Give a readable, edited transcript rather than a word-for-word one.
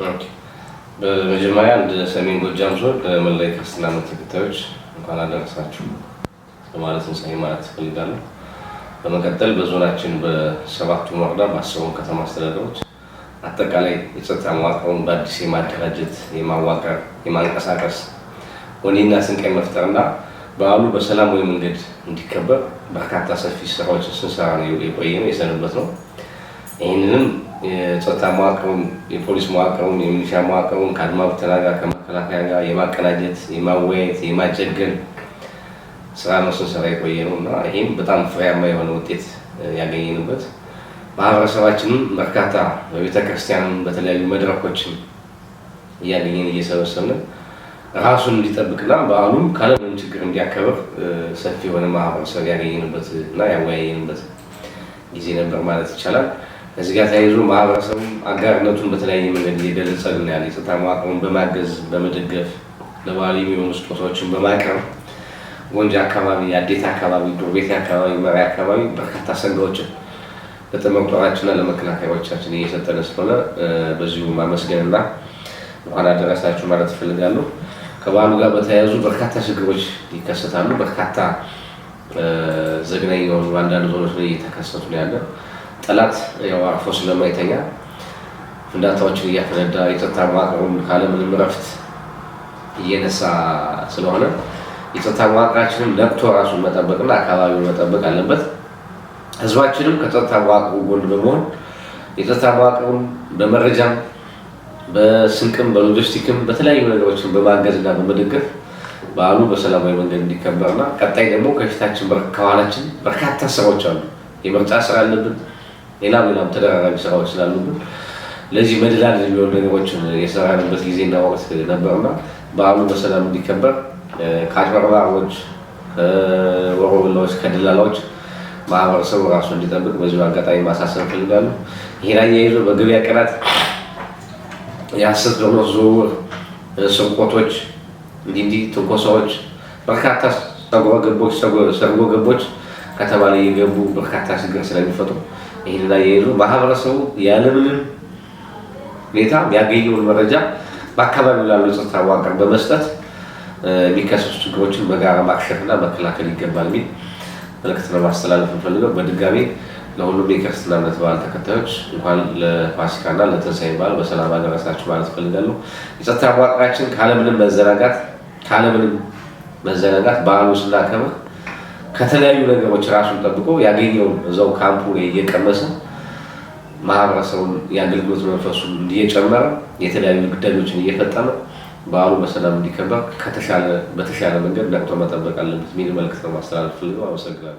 ኦኬ በመጀመሪያ እንደ ሰሜን ጎጃም ዞን ለመላ ክርስትና እምነት ተከታዮች እንኳን አደረሳችሁ በማለት እንሳይ ማለት ፈልጋለሁ። በመቀጠል በዞናችን በሰባቱም ወረዳ በ10 ከተማ አስተዳደሮች አጠቃላይ የጸጥታ መዋቅሩን በአዲስ የማደራጀት የማዋቀር የማንቀሳቀስ ወኔና ስንቅ መፍጠርና በዓሉ በሰላማዊ መንገድ እንዲከበር በርካታ ሰፊ ስራዎችን ስንሰራ ነው የቆየነው የሰነበት ነው። ይህንንም የጸጥታ መዋቅሩን የፖሊስ መዋቅሩን የሚሊሻ መዋቅሩን ከአድማ ብተና ጋር ከመከላከያ ጋር የማቀናጀት የማወያየት የማጀገን ስራ ነው ስንሰራ የቆየነው እና ይህም በጣም ፍሬያማ የሆነ ውጤት ያገኘንበት ማህበረሰባችንም በርካታ በቤተክርስቲያንም በተለያዩ መድረኮችን እያገኘን እየሰበሰብን ራሱን እንዲጠብቅና በዓሉም ካለምንም ችግር እንዲያከብር ሰፊ የሆነ ማህበረሰብ ያገኘንበት እና ያወያየንበት ጊዜ ነበር ማለት ይቻላል። ከዚህ ጋር ተያይዞ ማህበረሰቡ አጋርነቱን በተለያየ መንገድ እየገለጸልን ያለ የጸጥታ መዋቅሩን በማገዝ በመደገፍ ለበዓሉ የሚሆኑ ስጦታዎችን በማቅረብ ወንጂ አካባቢ፣ አዴት አካባቢ፣ ዱርቤቴ አካባቢ፣ መሪ አካባቢ በርካታ ሰንጋዎችን ለተመክሯችንና ለመከላከያዎቻችን እየሰጠን ስለሆነ በዚሁ ማመስገንና እንኳን አደረሳችሁ ማለት እፈልጋለሁ። ከበዓሉ ጋር በተያያዙ በርካታ ችግሮች ይከሰታሉ። በርካታ ዘግናኝ የሆኑ አንዳንድ ዞኖች ላይ እየተከሰቱ ነው ያለ። ጠላት ያው አርፎ ስለማይተኛ ፍንዳታዎችን እያፈነዳ የጸጥታ መዋቅሩን ካለምንም እረፍት እየነሳ ስለሆነ የጸጥታ መዋቅራችንን ነቅቶ ራሱን መጠበቅና አካባቢውን መጠበቅ አለበት። ህዝባችንም ከጸጥታ መዋቅሩ ጎን በመሆን የጸጥታ መዋቅሩን በመረጃም በስንቅም በሎጂስቲክም በተለያዩ ነገሮችን በማገዝና በመደገፍ በዓሉ በሰላማዊ መንገድ እንዲከበርና ቀጣይ ደግሞ ከፊታችን ከኋላችን በርካታ ስራዎች አሉ። የምርጫ ስራ አለብን። ሌላም ተደራራቢ ስራዎች ስላሉብን ለዚህ መደላደል የሚሆኑ ነገሮችን የሰራንበት ጊዜና ወቅት ነበርና በዓሉ በሰላም እንዲከበር ከአጭበርባሪዎች፣ ከወሮበላዎች፣ ከደላላዎች ማህበረሰቡ ራሱ እንዲጠብቅ በዚሁ አጋጣሚ ማሳሰብ እፈልጋለሁ። ይሄን አያይዞ በገበያ ቀናት የሐሰት በኖት ዝውውር፣ ስርቆቶች፣ እንዲህ ትንኮሳዎች በርካታ ሰርጎ ገቦች ከተማ ላይ የገቡ በርካታ ችግር ስለሚፈጥሩ ይሄን አያይዞ ማህበረሰቡ ያለምንም ሁኔታ ያገኘውን መረጃ በአካባቢው ላሉ የጸጥታ መዋቅር በመስጠት የሚከሰቱ ችግሮችን በጋራ ማክሸፍና መከላከል ይገባል የሚል መልዕክት ለማስተላለፍ እንፈልገው። በድጋሚ ለሁሉም የክርስትና እምነት በዓል ተከታዮች እንኳን ለፋሲካና ለትንሳኤ በዓል በሰላም አደረሳችሁ ማለት እፈልጋለሁ። የጸጥታ መዋቅራችን ካለምንም መዘናጋት በዓሉ ስናከብር ከተለያዩ ነገሮች ራሱን ጠብቆ ያገኘውን እዛው ካምፑ ላይ እየቀመሰ ማህበረሰቡን የአገልግሎት መንፈሱን እየጨመረ የተለያዩ ግዳጆችን እየፈጠመ በዓሉ በሰላም እንዲከበር በተሻለ መንገድ ነቅቶ መጠበቅ አለበት የሚል መልዕክት ነው ማስተላለፍ ፈልገው። አመሰግናለሁ።